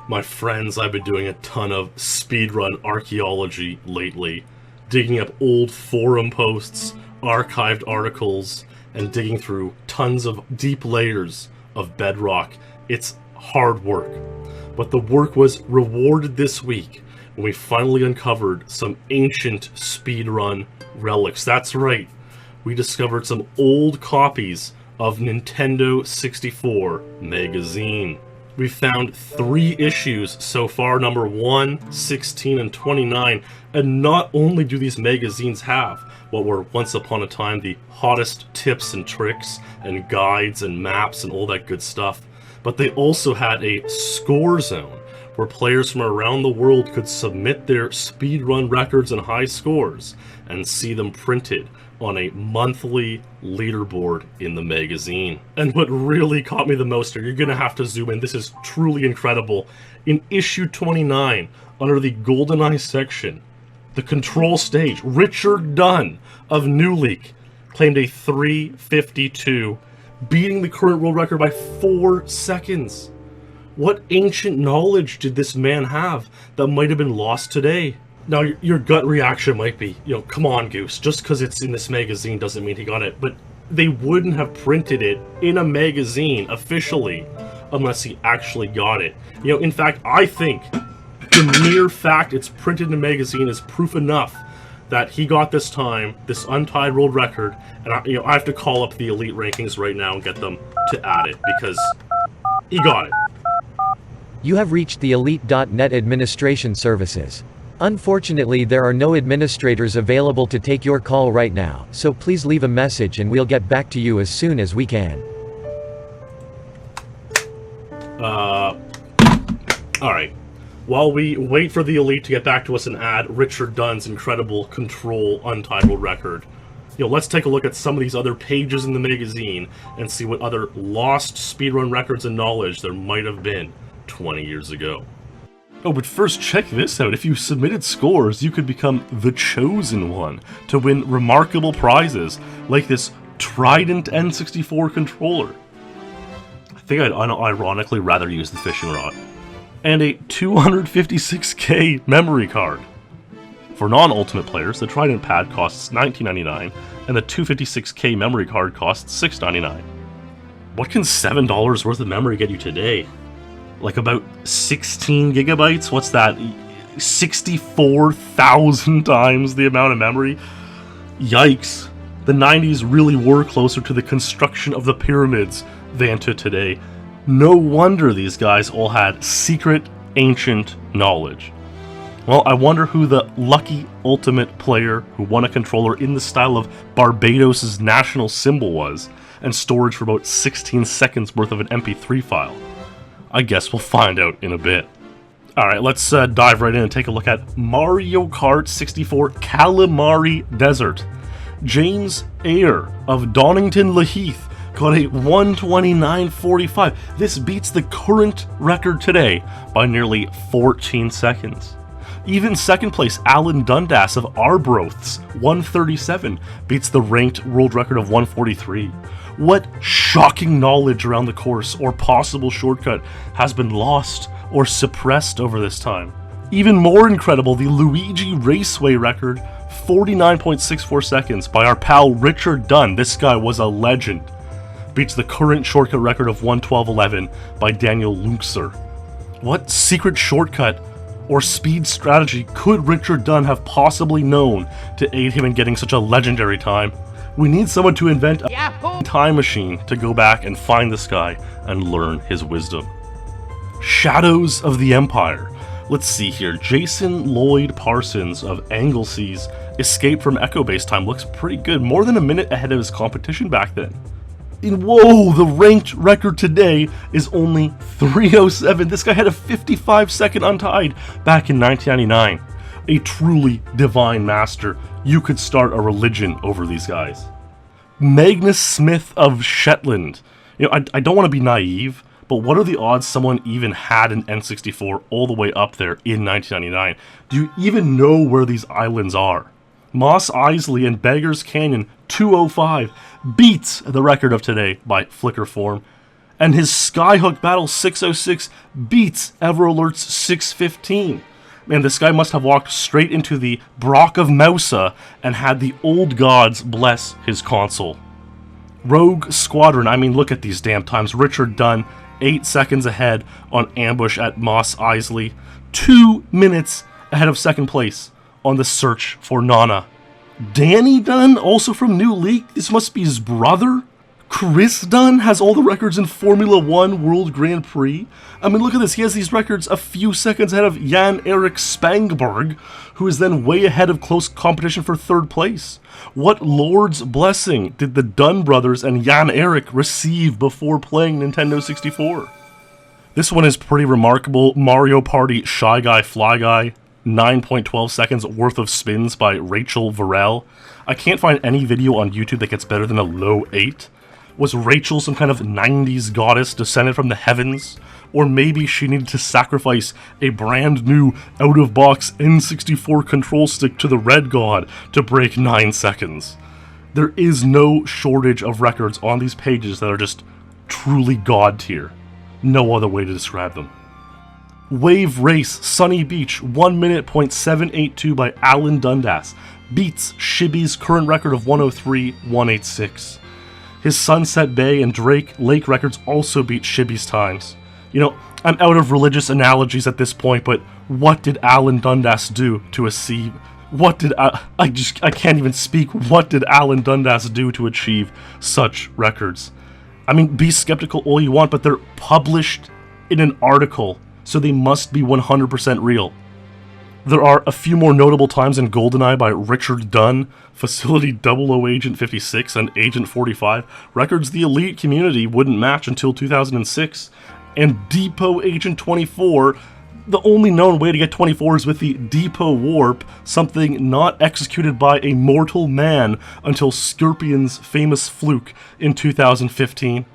My friends, I've been doing a ton of speedrun archaeology lately, digging up old forum posts, archived articles, and digging through tons of deep layers of bedrock. It's hard work, but the work was rewarded this week when we finally uncovered some ancient speedrun relics. That's right, we discovered some old copies of Nintendo 64 magazine. We found 3 issues so far, number 1, 16, and 29, and not only do these magazines have what were once upon a time the hottest tips and tricks and guides and maps and all that good stuff, but they also had a score zone where players from around the world could submit their speedrun records and high scores and see them printed on a monthly leaderboard in the magazine. And what really caught me the most here, you're gonna have to zoom in, this is truly incredible. In issue 29, under the Goldeneye section, the control stage, Richard Dunn of New League claimed a 3:52, beating the current world record by 4 seconds. What ancient knowledge did this man have that might have been lost today? Now, your gut reaction might be, come on, Goose, just because it's in this magazine doesn't mean he got it. But they wouldn't have printed it in a magazine officially unless he actually got it. In fact, I think the mere fact it's printed in a magazine is proof enough that he got this time, this untied world record, and I have to call up the elite rankings right now and get them to add it because he got it. You have reached the elite.net administration services. Unfortunately, there are no administrators available to take your call right now, so please leave a message and we'll get back to you as soon as we can. Alright. While we wait for the elite to get back to us and add Richard Dunn's incredible control untied world record, let's take a look at some of these other pages in the magazine and see what other lost speedrun records and knowledge there might have been 20 years ago. Oh, but first check this out. If you submitted scores, you could become the chosen one to win remarkable prizes, like this Trident N64 controller. I think I'd unironically rather use the fishing rod. And a 256K memory card. For non-Ultimate players, the Trident pad costs $19.99, and the 256K memory card costs $6.99. What can $7 worth of memory get you today? Like about 16 gigabytes? What's that? 64,000 times the amount of memory? Yikes. The 90s really were closer to the construction of the pyramids than to today. No wonder these guys all had secret, ancient knowledge. Well, I wonder who the lucky ultimate player who won a controller in the style of Barbados' national symbol was, and storage for about 16 seconds worth of an MP3 file. I guess we'll find out in a bit. Alright, let's dive right in and take a look at Mario Kart 64 Calamari Desert. James Ayer of Donington Laheath got a 1:29.45. This beats the current record today by nearly 14 seconds. Even second place Alan Dundas of Arbroaths 1:37 beats the ranked world record of 1:43. What shocking knowledge around the course or possible shortcut has been lost or suppressed over this time? Even more incredible, the Luigi Raceway record, 49.64 seconds by our pal Richard Dunn. This guy was a legend. Beats the current shortcut record of 1:12.11 by Daniel Lunkser. What secret shortcut or speed strategy could Richard Dunn have possibly known to aid him in getting such a legendary time? We need someone to invent a time machine to go back and find this guy and learn his wisdom. Shadows of the Empire. Let's see here. Jason Lloyd Parsons of Anglesea's escape from Echo Base time looks pretty good. More than a minute ahead of his competition back then. And whoa, the ranked record today is only 3:07. This guy had a 55-second untied back in 1999. A truly divine master. You could start a religion over these guys. Magnus Smith of Shetland. I don't want to be naive, but what are the odds someone even had an N64 all the way up there in 1999? Do you even know where these islands are? Moss Isley and Beggars Canyon 205 beats the record of today by Flickr form. And his Skyhook Battle 606 beats EverAlert's 615. Man, this guy must have walked straight into the Brock of Mousa and had the old gods bless his console. Rogue Squadron, I mean, look at these damn times. Richard Dunn, 8 seconds ahead on Ambush at Mos Eisley. 2 minutes ahead of second place on the search for Nana. Danny Dunn, also from New League, this must be his brother? Chris Dunn has all the records in Formula 1 World Grand Prix. I mean, look at this. He has these records a few seconds ahead of Jan-Erik Spangberg, who is then way ahead of close competition for third place. What Lord's blessing did the Dunn brothers and Jan-Erik receive before playing Nintendo 64? This one is pretty remarkable. Mario Party Shy Guy Fly Guy. 9.12 seconds worth of spins by Rachel Varel. I can't find any video on YouTube that gets better than a low 8. Was Rachel some kind of 90s goddess descended from the heavens? Or maybe she needed to sacrifice a brand new out-of-box N64 control stick to the Red God to break 9 seconds. There is no shortage of records on these pages that are just truly god tier. No other way to describe them. Wave Race Sunny Beach 1 minute .782 by Alan Dundas beats Shibby's current record of 103.186. His Sunset Bay and Drake Lake records also beat Shibby's times. You know, I'm out of religious analogies at this point, but what did Alan Dundas do to achieve? What did I can't even speak. What did Alan Dundas do to achieve such records? I mean, be skeptical all you want, but they're published in an article, so they must be 100% real. There are a few more notable times in Goldeneye by Richard Dunn, Facility 00 Agent 56 and Agent 45, records the elite community wouldn't match until 2006, and Depot Agent 24, the only known way to get 24 is with the Depot Warp, something not executed by a mortal man until Scorpion's famous fluke in 2015.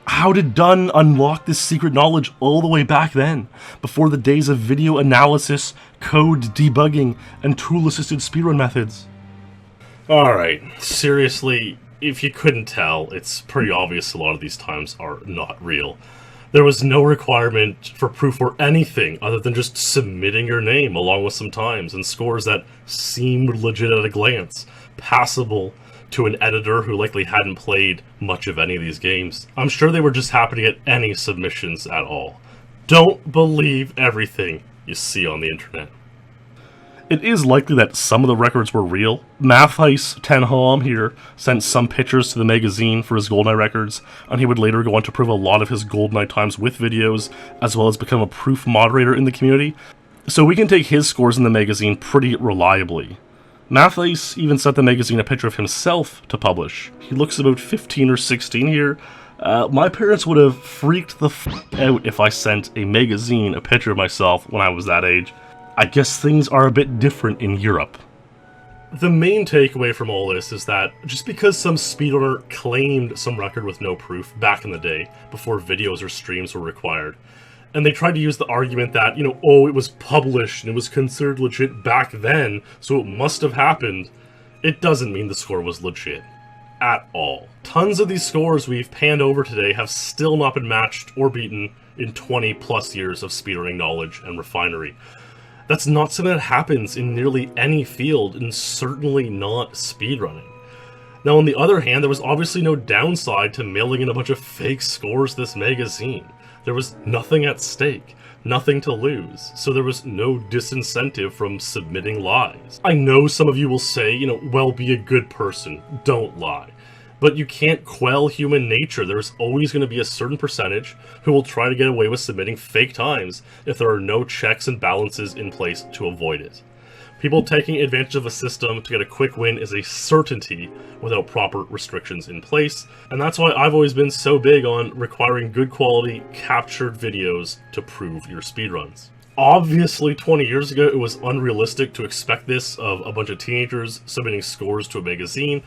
How did Dunn unlock this secret knowledge all the way back then, before the days of video analysis, code debugging, and tool-assisted speedrun methods? Alright, seriously, if you couldn't tell, it's pretty obvious a lot of these times are not real. There was no requirement for proof or anything other than just submitting your name along with some times and scores that seemed legit at a glance, passable to an editor who likely hadn't played much of any of these games. I'm sure they were just happy to get any submissions at all. Don't believe everything you see on the internet. It is likely that some of the records were real. Mathheis Ten Hom here sent some pictures to the magazine for his Goldeneye records, and he would later go on to prove a lot of his Goldeneye times with videos, as well as become a proof moderator in the community. So we can take his scores in the magazine pretty reliably. Mathheis even sent the magazine a picture of himself to publish. He looks about 15 or 16 here. My parents would have freaked the f*** out if I sent a magazine a picture of myself when I was that age. I guess things are a bit different in Europe. The main takeaway from all this is that just because some speedrunner claimed some record with no proof back in the day, before videos or streams were required, and they tried to use the argument that, you know, oh, it was published and it was considered legit back then, so it must have happened, it doesn't mean the score was legit. At all. Tons of these scores we've panned over today have still not been matched or beaten in 20 plus years of speedrunning knowledge and refinery. That's not something that happens in nearly any field, and certainly not speedrunning. Now, on the other hand, there was obviously no downside to mailing in a bunch of fake scores to this magazine. There was nothing at stake, nothing to lose, so there was no disincentive from submitting lies. I know some of you will say, you know, well, be a good person, don't lie. But you can't quell human nature. There's always going to be a certain percentage who will try to get away with submitting fake times if there are no checks and balances in place to avoid it. People taking advantage of a system to get a quick win is a certainty without proper restrictions in place, and that's why I've always been so big on requiring good quality captured videos to prove your speedruns. Obviously, 20 years ago, it was unrealistic to expect this of a bunch of teenagers submitting scores to a magazine,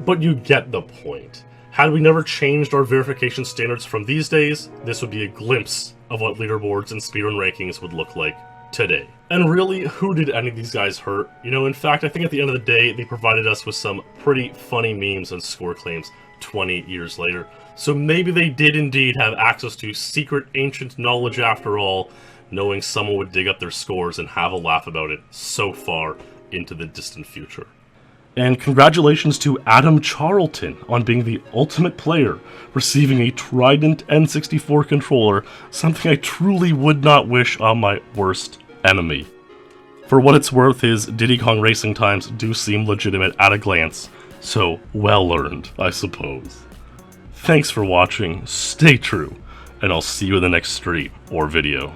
but you get the point. Had we never changed our verification standards from these days, this would be a glimpse of what leaderboards and speedrun rankings would look like today. And really, who did any of these guys hurt? You know, in fact, I think at the end of the day, they provided us with some pretty funny memes and score claims 20 years later. So maybe they did indeed have access to secret ancient knowledge after all, knowing someone would dig up their scores and have a laugh about it so far into the distant future. And congratulations to Adam Charlton on being the ultimate player, receiving a Trident N64 controller, something I truly would not wish on my worst enemy. For what it's worth, his Diddy Kong racing times do seem legitimate at a glance, so well earned, I suppose. Thanks for watching, stay true, and I'll see you in the next stream or video.